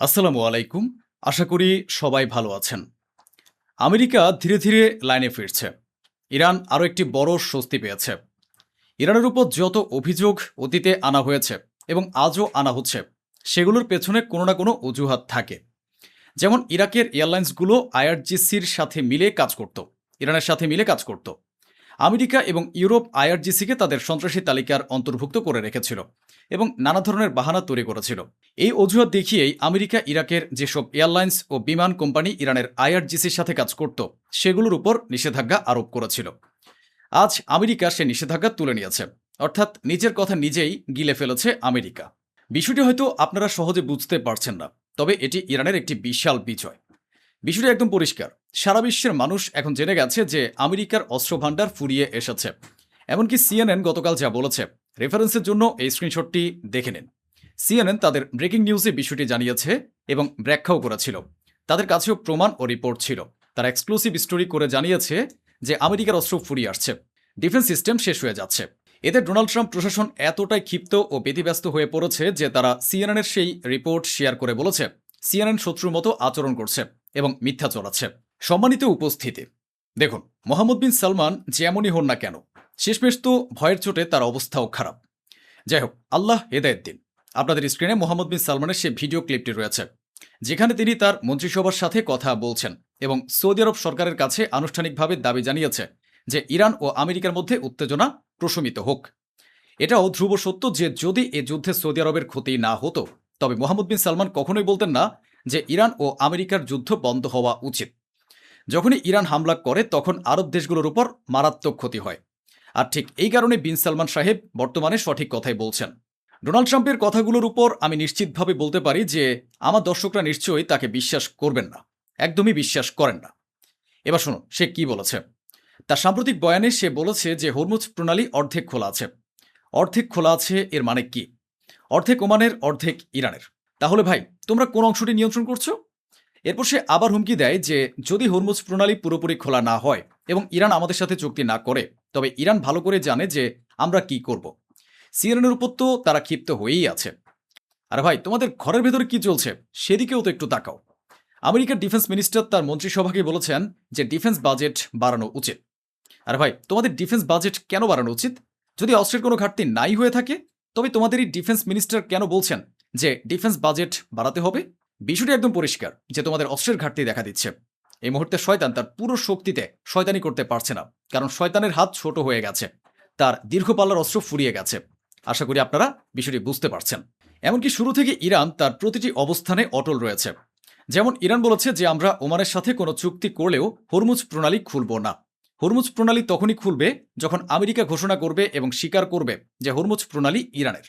আসসালামু আলাইকুম। আশা করি সবাই ভালো আছেন। আমেরিকা ধীরে ধীরে লাইনে ফিরছে। ইরান আরও একটি বড় স্বস্তি পেয়েছে। ইরানের উপর যত অভিযোগ অতীতে আনা হয়েছে এবং আজও আনা হচ্ছে, সেগুলোর পেছনে কোনো না কোনো অজুহাত থাকে। যেমন ইরাকের এয়ারলাইন্সগুলো আইআরজিসির সাথে মিলে কাজ করত, ইরানের সাথে মিলে কাজ করত। আমেরিকা এবং ইউরোপ আইআরজিসিকে তাদের সন্ত্রাসী তালিকার অন্তর্ভুক্ত করে রেখেছিল এবং নানা ধরনের বাহানা তৈরি করেছিল। এই অজুহাত দেখিয়েই আমেরিকা ইরাকের যেসব এয়ারলাইন্স ও বিমান কোম্পানি ইরানের আইআরজিসির সাথে কাজ করত, সেগুলোর উপর নিষেধাজ্ঞা আরোপ করেছিল। আজ আমেরিকা সে নিষেধাজ্ঞা তুলে নিয়েছে, অর্থাৎ নিজের কথা নিজেই গিলে ফেলেছে আমেরিকা। বিষয়টি হয়তো আপনারা সহজে বুঝতে পারছেন না, তবে এটি ইরানের একটি বিশাল বিজয়। বিষয়টি একদম পরিষ্কার। সারা বিশ্বের মানুষ এখন জেনে গেছে যে আমেরিকার অস্ত্রভাণ্ডার ফুরিয়ে এসেছে। এমনকি সিএনএন গতকাল যা বলেছে, রেফারেন্সের জন্য এই স্ক্রিনশটটি দেখে নিন। সিএনএন তাদের ব্রেকিং নিউজে বিষয়টি জানিয়েছে এবং ব্যাখ্যাও করেছিল। তাদের কাছেও প্রমাণ ও রিপোর্ট ছিল। তারা এক্সক্লুসিভ স্টোরি করে জানিয়েছে যে আমেরিকার অস্ত্র ফুরিয়ে আসছে, ডিফেন্স সিস্টেম শেষ হয়ে যাচ্ছে। এতে ডোনাল্ড ট্রাম্প প্রশাসন এতটাই ক্ষিপ্ত ও ব্যতিব্যস্ত হয়ে পড়েছে যে তারা সিএনএনের সেই রিপোর্ট শেয়ার করে বলেছে সিএনএন শত্রুর মতো আচরণ করছে এবং মিথ্যা চলাচ্ছে। সম্মানিত উপস্থিতি, দেখুন, মোহাম্মদ বিন সালমান যেমনই হন না কেন, শেষমেশ তো ভয়ের চোটে তার অবস্থাও খারাপ। যাই হোক, আল্লাহ হেদায়েত দিন। আপনাদের স্ক্রিনে মোহাম্মদ বিন সালমানের সে ভিডিও ক্লিপটি রয়েছে, যেখানে তিনি তার মন্ত্রিসভার সাথে কথা বলছেন এবং সৌদি আরব সরকারের কাছে আনুষ্ঠানিকভাবে দাবি জানিয়েছে যে ইরান ও আমেরিকার মধ্যে উত্তেজনা প্রশমিত হোক। এটাও ধ্রুব সত্য যে যদি এ যুদ্ধে সৌদি আরবের ক্ষতি না হতো, তবে মোহাম্মদ বিন সালমান কখনোই বলতেন না যে ইরান ও আমেরিকার যুদ্ধ বন্ধ হওয়া উচিত। যখনই ইরান হামলা করে তখন আরব দেশগুলোর উপর মারাত্মক ক্ষতি হয়। আর ঠিক এই কারণে বিন সালমান সাহেব বর্তমানে সঠিক কথাই বলছেন। ডোনাল্ড ট্রাম্পের কথাগুলোর উপর আমি নিশ্চিতভাবে বলতে পারি যে আমার দর্শকরা নিশ্চয়ই তাকে বিশ্বাস করবেন না, একদমই বিশ্বাস করেন না। এবার শুনুন সে কি বলেছে। তার সাম্প্রতিক বয়ানে সে বলেছে যে হরমুজ প্রণালী অর্ধেক খোলা আছে। অর্ধেক খোলা আছে এর মানে কি? অর্ধেক ওমানের, অর্ধেক ইরানের। তাহলে ভাই, তোমরা কোন অংশটি নিয়ন্ত্রণ করছো? এরপর সে আবার হুমকি দেয় যে যদি হরমুজ প্রণালী পুরোপুরি খোলা না হয় এবং ইরান আমাদের সাথে চুক্তি না করে, তবে ইরান ভালো করে জানে যে আমরা কি করব। সিএনএনের উপর তো তারা ক্ষিপ্ত হয়েই আছে। আর ভাই, তোমাদের ঘরের ভেতরে কি চলছে সেদিকেও তো একটু তাকাও। আমেরিকার ডিফেন্স মিনিস্টার তার মন্ত্রিসভাকে বলেছেন যে ডিফেন্স বাজেট বাড়ানো উচিত। আর ভাই, তোমাদের ডিফেন্স বাজেট কেন বাড়ানো উচিত? যদি অস্ত্রের কোনো ঘাটতি নাই হয়ে থাকে, তবে তোমাদের এই ডিফেন্স মিনিস্টার কেন বলছেন যে ডিফেন্স বাজেট বাড়াতে হবে? বিষয়টি একদম পরিষ্কার যে তোমাদের অস্ত্রের ঘাটতি দেখা দিচ্ছে। এই মুহূর্তে শয়তান তার পুরো শক্তিতে শয়তানি করতে পারছে না, কারণ শয়তানের হাত ছোট হয়ে গেছে, তার দীর্ঘ পাল্লার অস্ত্র ফুরিয়ে গেছে। আশা করি আপনারা বিষয়টি বুঝতে পারছেন। এমনকি শুরু থেকে ইরান তার প্রতিটি অবস্থানে অটল রয়েছে। যেমন ইরান বলেছে যে আমরা ওমানের সাথে কোনো চুক্তি করলেও হরমুজ প্রণালী খুলব না। হরমুজ প্রণালী তখনই খুলবে যখন আমেরিকা ঘোষণা করবে এবং স্বীকার করবে যে হরমুজ প্রণালী ইরানের।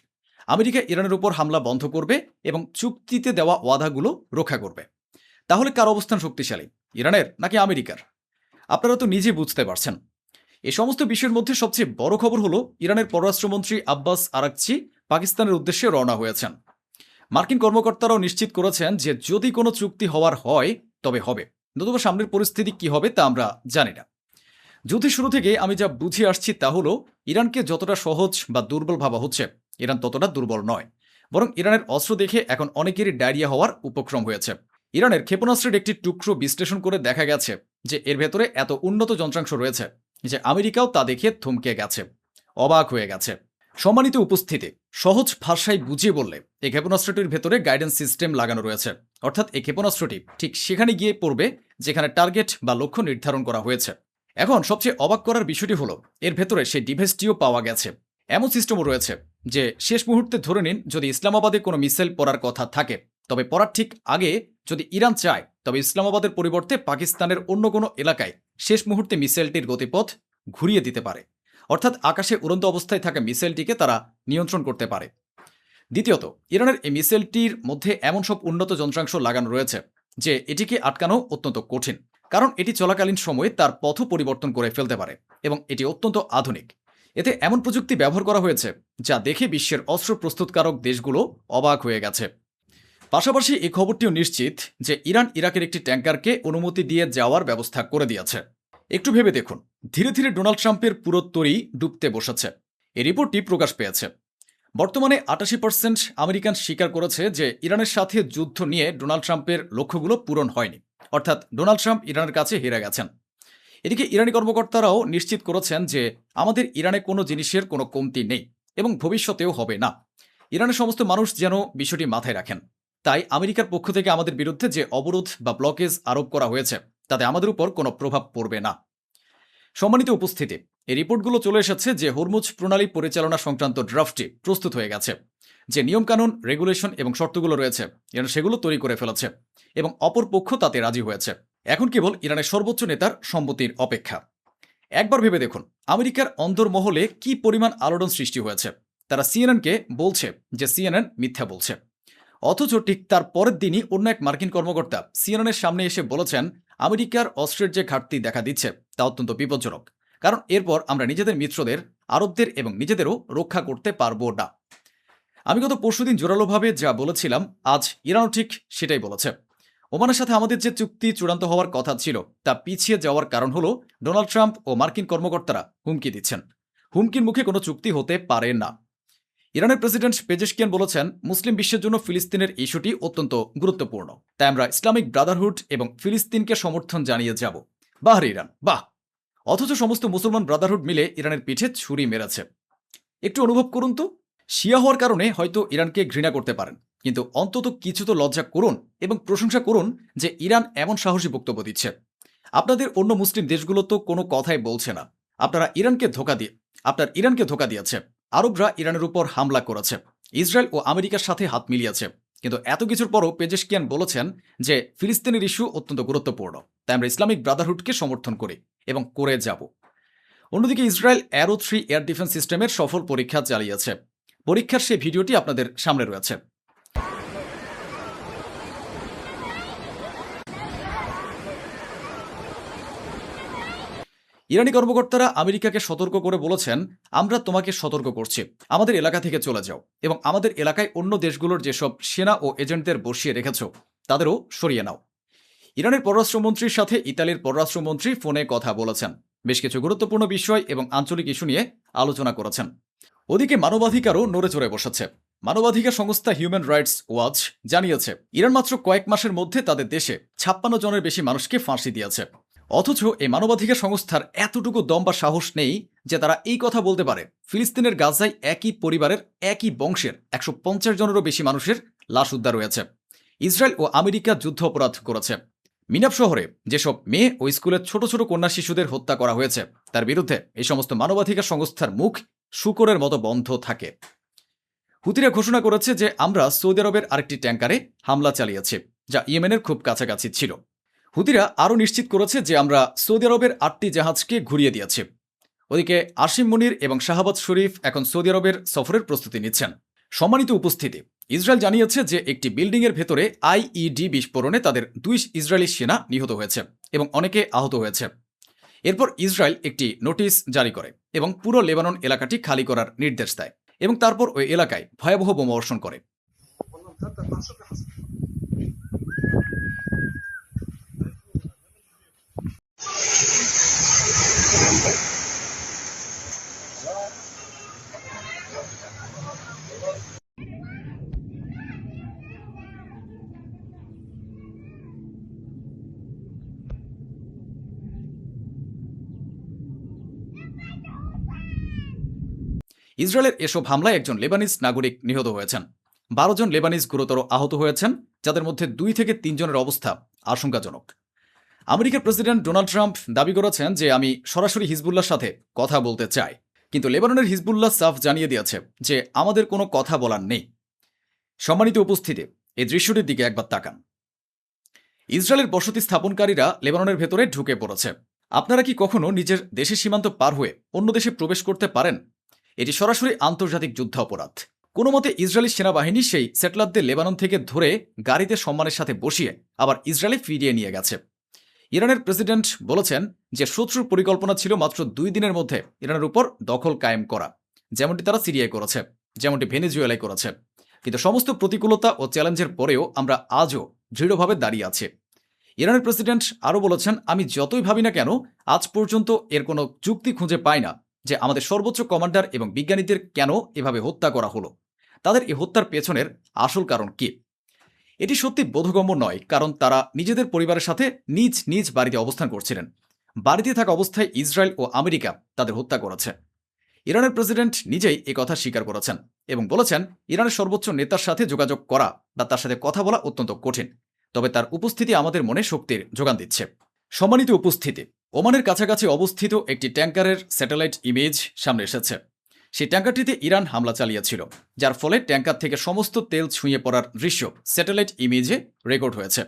আমেরিকা ইরানের উপর হামলা বন্ধ করবে এবং চুক্তিতে দেওয়া ওয়াদাগুলো রক্ষা করবে। তাহলে কার অবস্থান শক্তিশালী, ইরানের নাকি আমেরিকার? আপনারা তো নিজে বুঝতে পারছেন। এই সমস্ত বিষয়ের মধ্যে সবচেয়ে বড় খবর হলো ইরানের পররাষ্ট্রমন্ত্রী আব্বাস আরাকচি পাকিস্তানের উদ্দেশ্যে রওনা হয়েছেন। মার্কিন কর্মকর্তারাও নিশ্চিত করেছেন যে যদি কোনো চুক্তি হওয়ার হয় তবে হবে, নতুবা সামনের পরিস্থিতি কি হবে তা আমরা জানি না। যুদ্ধের শুরু থেকে আমি যা বুঝে আসছি তা হলো ইরানকে যতটা সহজ বা দুর্বল ভাবা হচ্ছে, ইরান ততটা দুর্বল নয়। বরং ইরানের অস্ত্র দেখে এখন অনেকেরই ডায়রিয়া হওয়ার উপক্রম হয়েছে। ইরানের ক্ষেপণাস্ত্রের একটি টুকরো বিশ্লেষণ করে দেখা গেছে যে এর ভেতরে এত উন্নত যন্ত্রাংশ রয়েছে যে আমেরিকাও তা দেখে থমকে গেছে, অবাক হয়ে গেছে। সম্মানিত উপস্থিতি, সহজ ভাষায় বুঝিয়ে বললে এই ক্ষেপণাস্ত্রটির ভেতরে গাইডেন্স সিস্টেম লাগানো রয়েছে, অর্থাৎ এই ক্ষেপণাস্ত্রটি ঠিক সেখানে গিয়ে পড়বে যেখানে টার্গেট বা লক্ষ্য নির্ধারণ করা হয়েছে। এখন সবচেয়ে অবাক করার বিষয়টি হলো এর ভেতরে সেই ডিভাইসটিও পাওয়া গেছে। এমন সিস্টেমও রয়েছে যে শেষ মুহূর্তে ধরে নিন যদি ইসলামাবাদে কোনো মিসাইল পড়ার কথা থাকে, তবে পড়ার ঠিক আগে যদি ইরান চায় তবে ইসলামাবাদের পরিবর্তে পাকিস্তানের অন্য কোনো এলাকায় শেষ মুহূর্তে মিসাইলটির গতিপথ ঘুরিয়ে দিতে পারে। অর্থাৎ আকাশে উড়ন্ত অবস্থায় থাকা মিসাইলটিকে তারা নিয়ন্ত্রণ করতে পারে। দ্বিতীয়ত, ইরানের এই মিসাইলটির মধ্যে এমন সব উন্নত যন্ত্রাংশ লাগানো রয়েছে যে এটিকে আটকানো অত্যন্ত কঠিন, কারণ এটি চলাকালীন সময়ে তার পথ পরিবর্তন করে ফেলতে পারে এবং এটি অত্যন্ত আধুনিক। এতে এমন প্রযুক্তি ব্যবহার করা হয়েছে যা দেখে বিশ্বের অস্ত্র প্রস্তুতকারক দেশগুলো অবাক হয়ে গেছে। পাশাপাশি এই খবরটিও নিশ্চিত যে ইরান ইরাকের একটি ট্যাঙ্কারকে অনুমতি দিয়ে যাওয়ার ব্যবস্থা করে দিয়েছে। একটু ভেবে দেখুন, ধীরে ধীরে ডোনাল্ড ট্রাম্পের পুরো তরি ডুবতে বসেছে। এই রিপোর্টটি প্রকাশ পেয়েছে। বর্তমানে ৮৮% আমেরিকান স্বীকার করেছে যে ইরানের সাথে যুদ্ধ নিয়ে ডোনাল্ড ট্রাম্পের লক্ষ্যগুলো পূরণ হয়নি, অর্থাৎ ডোনাল্ড ট্রাম্প ইরানের কাছে হেরে গেছেন। এদিকে ইরানি কর্মকর্তারাও নিশ্চিত করেছেন যে আমাদের ইরানে কোনো জিনিসের কোনো কমতি নেই এবং ভবিষ্যতেও হবে না। ইরানের সমস্ত মানুষ যেন বিষয়টি মাথায় রাখেন। তাই আমেরিকার পক্ষ থেকে আমাদের বিরুদ্ধে যে অবরোধ বা ব্লকেজ আরোপ করা হয়েছে তাতে আমাদের উপর কোনো প্রভাব পড়বে না। সম্মানিত উপস্থিতি, এই রিপোর্টগুলো চলে এসেছে যে হরমুজ প্রণালী পরিচালনা সংক্রান্ত ড্রাফটটি প্রস্তুত হয়ে গেছে। যে নিয়মকানুন, রেগুলেশন এবং শর্তগুলো রয়েছে ইরান সেগুলো তৈরি করে ফেলেছে এবং অপর পক্ষ তাতে রাজি হয়েছে। এখন কেবল ইরানের সর্বোচ্চ নেতার সম্মতির অপেক্ষা। একবার ভেবে দেখুন আমেরিকার অন্দরমহলে কি পরিমাণ আলোড়ন সৃষ্টি হয়েছে। তারা সিএনএনকে বলছে যে সিএনএন মিথ্যা বলছে, অথচ ঠিক তার পরের দিনই অন্য এক মার্কিন কর্মকর্তা সিএনএনের সামনে এসে বলেছেন আমেরিকার অস্ত্রের যে ঘাটতি দেখা দিচ্ছে তা অত্যন্ত বিপজ্জনক, কারণ এরপর আমরা নিজেদের মিত্রদের, আরবদের এবং নিজেদেরও রক্ষা করতে পারবো না। আমি গত পরশুদিন জোরালোভাবে যা বলেছিলাম আজ ইরানও ঠিক সেটাই বলেছে। ওমানের সাথে আমাদের যে চুক্তি চূড়ান্ত হওয়ার কথা ছিল তা পিছিয়ে যাওয়ার কারণ হলো ডোনাল্ড ট্রাম্প ও মার্কিন কর্মকর্তারা হুমকি দিচ্ছেন। হুমকির মুখে কোনো চুক্তি হতে পারে না। ইরানের প্রেসিডেন্ট পেজেশকিয়ান বলেছেন মুসলিম বিশ্বের জন্য ফিলিস্তিনের ইস্যুটি অত্যন্ত গুরুত্বপূর্ণ, তাই আমরা ইসলামিক ব্রাদারহুড এবং ফিলিস্তিনকে সমর্থন জানিয়ে যাব। বাহ রে ইরান, বাহ! অথচ সমস্ত মুসলমান ব্রাদারহুড মিলে ইরানের পিঠে ছুরি মেরেছে। একটু অনুভব করুন তো, শিয়া হওয়ার কারণে হয়তো ইরানকে ঘৃণা করতে পারেন, কিন্তু অন্তত কিছু তো লজ্জা করুন এবং প্রশংসা করুন যে ইরান এমন সাহসী বক্তব্য দিচ্ছে। আপনাদের অন্য মুসলিম দেশগুলো তো কোনো কথাই বলছে না। আপনার ইরানকে ধোঁকা দিয়েছে। আরবরা ইরানের উপর হামলা করেছে, ইসরায়েল ও আমেরিকার সাথে হাত মিলিয়েছে। কিন্তু এত কিছুর পরও পেজেশকিয়ান বলেছেন যে ফিলিস্তিনের ইস্যু অত্যন্ত গুরুত্বপূর্ণ, তাই আমরা ইসলামিক ব্রাদারহুডকে সমর্থন করি এবং করে যাব। অন্যদিকে ইসরায়েল অ্যারো 3 এয়ার ডিফেন্স সিস্টেমের সফল পরীক্ষা চালিয়েছে। পরীক্ষার সেই ভিডিওটি আপনাদের সামনে রয়েছে। ইরানি কর্মকর্তারা আমেরিকাকে সতর্ক করে বলেছেন, আমরা তোমাকে সতর্ক করছি, আমাদের এলাকা থেকে চলে যাও এবং আমাদের এলাকায় অন্য দেশগুলোর যেসব সেনা ও এজেন্টদের বসিয়ে রেখেছ তাদেরও সরিয়ে নাও। ইরানের পররাষ্ট্রমন্ত্রীর সাথে ইতালির পররাষ্ট্রমন্ত্রী ফোনে কথা বলেছেন, বেশ কিছু গুরুত্বপূর্ণ বিষয় এবং আঞ্চলিক ইস্যু নিয়ে আলোচনা করেছেন। ওদিকে মানবাধিকারও নড়ে চড়ে বসেছে। মানবাধিকার সংস্থা হিউম্যান রাইটস ওয়াচ জানিয়েছে ইরান মাত্র কয়েক মাসের মধ্যে তাদের দেশে 56 জনের বেশি মানুষকে ফাঁসি দিয়েছে। অথচ এই মানবাধিকার সংস্থার এতটুকু দম বা সাহস নেই যে তারা এই কথা বলতে পারে ফিলিস্তিনের গাজায় একই পরিবারের, একই বংশের 150 জনেরও বেশি মানুষের লাশ উদ্ধার হয়েছে। ইসরায়েল ও আমেরিকা যুদ্ধ অপরাধ করেছে। মিনাব শহরে যেসব মেয়ে ও স্কুলের ছোট ছোট কন্যা শিশুদের হত্যা করা হয়েছে তার বিরুদ্ধে এই সমস্ত মানবাধিকার সংস্থার মুখ শূকরের মতো বন্ধ থাকে। হুতিরা ঘোষণা করেছে যে আমরা সৌদি আরবের আরেকটি ট্যাঙ্কারে হামলা চালিয়েছি, যা ইয়েমেনের খুব কাছাকাছি ছিল। হুতিরা আরও নিশ্চিত করেছে যে আমরা সৌদি আরবের 8টি জাহাজকে ঘুরিয়ে দিয়েছি। ওদিকে আসিম মুনির এবং শাহবাজ শরীফ এখন সৌদি আরবের সফরের প্রস্তুতি নিচ্ছেন। সম্মানিত উপস্থিতি, ইসরায়েল জানিয়েছে যে একটি বিল্ডিংয়ের ভেতরে আইইডি বিস্ফোরণে তাদের 2 ইসরায়েলি সেনা নিহত হয়েছে এবং অনেকে আহত হয়েছে। এরপর ইসরায়েল একটি নোটিশ জারি করে এবং পুরো লেবানন এলাকাটি খালি করার নির্দেশ দেয় এবং তারপর ওই এলাকায় ভয়াবহ বোমাবর্ষণ করে। ইসরায়েলের এসব হামলায় একজন লেবানিজ নাগরিক নিহত হয়েছেন। 12 জন লেবানিজ গুরুতর আহত হয়েছেন, যাদের মধ্যে 2 থেকে 3 জনের অবস্থা আশঙ্কাজনক। আমেরিকার প্রেসিডেন্ট ডোনাল্ড ট্রাম্প দাবি করেছেন যে আমি সরাসরি হিজবুল্লাহর সাথে কথা বলতে চাই, কিন্তু লেবাননের হিজবুল্লাহ সাফ জানিয়ে দিয়েছে যে আমাদের কোনো কথা বলার নেই। সম্মানিত উপস্থিতি, এই দৃশ্যটির দিকে একবার তাকান। ইসরায়েলের বসতি স্থাপনকারীরা লেবাননের ভেতরে ঢুকে পড়েছে। আপনারা কি কখনো নিজের দেশের সীমান্ত পার হয়ে অন্য দেশে প্রবেশ করতে পারেন? এটি সরাসরি আন্তর্জাতিক যুদ্ধ অপরাধ। কোনো মতে ইসরায়েলি সেনাবাহিনী সেই সেটলারদের লেবানন থেকে ধরে গাড়িতে সম্মানের সাথে বসিয়ে আবার ইসরায়েলে ফিরিয়ে নিয়ে গেছে। ইরানের প্রেসিডেন্ট বলেছেন যে শত্রুর পরিকল্পনা ছিল মাত্র 2 দিনের মধ্যে ইরানের উপর দখল কায়েম করা, যেমনটি তারা সিরিয়ায় করেছে, যেমনটি ভেনেজুয়েলায় করেছে। কিন্তু সমস্ত প্রতিকূলতা ও চ্যালেঞ্জের পরেও আমরা আজও দৃঢ়ভাবে দাঁড়িয়ে আছি। ইরানের প্রেসিডেন্ট আরও বলেছেন, আমি যতই ভাবি না কেন আজ পর্যন্ত এর কোনো যুক্তি খুঁজে পাই না যে আমাদের সর্বোচ্চ কমান্ডার এবং বিজ্ঞানীদের কেন এভাবে হত্যা করা হলো। তাদের এই হত্যার পেছনের আসল কারণ কি? এটি সত্যি বোধগম্য নয়, কারণ তারা নিজেদের পরিবারের সাথে নিজ নিজ বাড়িতে অবস্থান করছিলেন। বাড়িতে থাকা অবস্থায় ইসরায়েল ও আমেরিকা তাদের হত্যা করেছে। ইরানের প্রেসিডেন্ট নিজেই এই কথা স্বীকার করেছেন এবং বলেছেন ইরানের সর্বোচ্চ নেতার সাথে যোগাযোগ করা বা তার সাথে কথা বলা অত্যন্ত কঠিন, তবে তার উপস্থিতি আমাদের মনে শক্তির যোগান দিচ্ছে। সম্মানিত উপস্থিতি, ওমানের কাছাকাছি অবস্থিত একটি ট্যাঙ্কারের স্যাটেলাইট ইমেজ সামনে এসেছে। সেই ট্যাঙ্কারটিতে ইরান হামলা চালিয়েছিল, যার ফলে ট্যাঙ্কার থেকে সমস্ত তেল ছুঁয়ে পড়ার দৃশ্য স্যাটেলাইট ইমেজে রেকর্ড হয়েছে।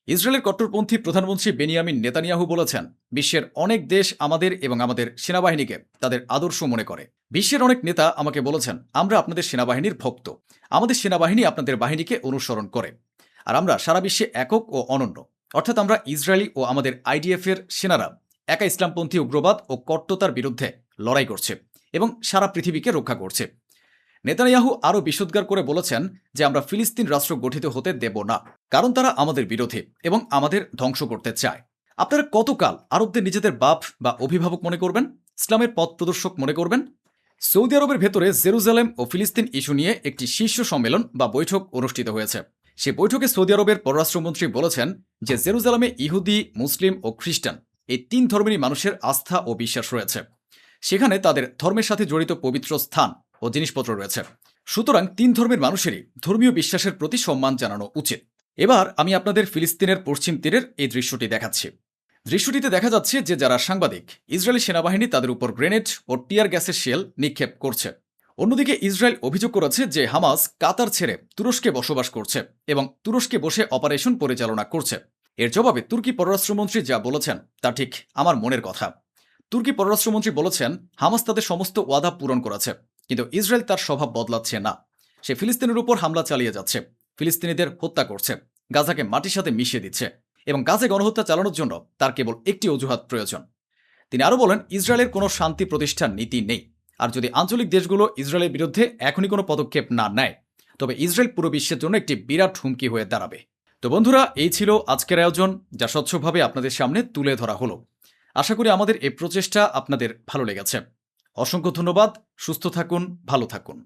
ইসরায়েলের কট্টরপন্থী প্রধানমন্ত্রী বেনিয়ামিন নেতানিয়াহু বলেছেন, বিশ্বের অনেক দেশ আমাদের এবং আমাদের সেনাবাহিনীকে তাদের আদর্শ মনে করে। বিশ্বের অনেক নেতা আমাকে বলেছেন, আমরা আপনাদের সেনাবাহিনীর ভক্ত, আমাদের সেনাবাহিনী আপনাদের বাহিনীকে অনুসরণ করে, আর আমরা সারা বিশ্বে একক ও অনন্য। অর্থাৎ আমরা ইসরায়েলি ও আমাদের আইডিএফ এর সেনারা একা ইসলামপন্থী উগ্রবাদ ও কট্টতার বিরুদ্ধে লড়াই করছে এবং সারা পৃথিবীকে রক্ষা করছে। নেতানিয়াহু আরও বিশুদ্ধার করে বলেছেন যে আমরা ফিলিস্তিন রাষ্ট্র গঠিত হতে দেব না, কারণ তারা আমাদের বিরোধী এবং আমাদের ধ্বংস করতে চায়। আপনারা কতকাল আরবদের নিজেদের বাপ বা অভিভাবক মনে করবেন, ইসলামের পথ প্রদর্শক মনে করবেন? সৌদি আরবের ভেতরে জেরুজালেম ও ফিলিস্তিন ইস্যু নিয়ে একটি শীর্ষ সম্মেলন বা বৈঠক অনুষ্ঠিত হয়েছে। সে বৈঠকে সৌদি আরবের পররাষ্ট্রমন্ত্রী বলেছেন যে জেরুজালেমে ইহুদি, মুসলিম ও খ্রিস্টান এই তিন ধর্মেরই মানুষের আস্থা ও বিশ্বাস রয়েছে। সেখানে তাদের ধর্মের সাথে জড়িত পবিত্র স্থান ও জিনিসপত্র রয়েছে। সুতরাং তিন ধর্মের মানুষেরই ধর্মীয় বিশ্বাসের প্রতি সম্মান জানানো উচিত। এবার আমি আপনাদের ফিলিস্তিনের পশ্চিম তীরের এই দৃশ্যটি দেখাচ্ছি। দৃশ্যটিতে দেখা যাচ্ছে যে যারা সাংবাদিক, ইসরায়েলি সেনাবাহিনী তাদের উপর গ্রেনেড ও টিয়ার গ্যাসের শেল নিক্ষেপ করছে। অন্যদিকে ইসরায়েল অভিযোগ করেছে যে হামাস কাতার ছেড়ে তুরস্কে বসবাস করছে এবং তুরস্কে বসে অপারেশন পরিচালনা করছে। এর জবাবে তুর্কি পররাষ্ট্রমন্ত্রী যা বলেছেন তা ঠিক আমার মনের কথা। তুর্কি পররাষ্ট্রমন্ত্রী বলেছেন, হামাস তাদের সমস্ত ওয়াদা পূরণ করেছে, কিন্তু ইসরায়েল তার স্বভাব বদলাচ্ছে না। সে ফিলিস্তিনের উপর হামলা চালিয়ে যাচ্ছে, ফিলিস্তিনিদের হত্যা করছে, গাজাকে মাটির সাথে মিশিয়ে দিচ্ছে এবং গাজে গণহত্যা চালানোর জন্য তার কেবল একটি অজুহাত প্রয়োজন। তিনি আরও বলেন, ইসরায়েলের কোনো শান্তি প্রতিষ্ঠার নীতি নেই, আর যদি আঞ্চলিক দেশগুলো ইসরায়েলের বিরুদ্ধে এখনই কোনো পদক্ষেপ না নেয় তবে ইসরায়েল পুরো বিশ্বের জন্য একটি বিরাট হুমকি হয়ে দাঁড়াবে। তো বন্ধুরা, এই ছিল আজকের আয়োজন, যা স্বচ্ছভাবে আপনাদের সামনে তুলে ধরা হলো। আশা করি আমাদের এই প্রচেষ্টা আপনাদের ভালো লেগেছে। অসংখ্য ধন্যবাদ। সুস্থ থাকুন, ভালো থাকুন।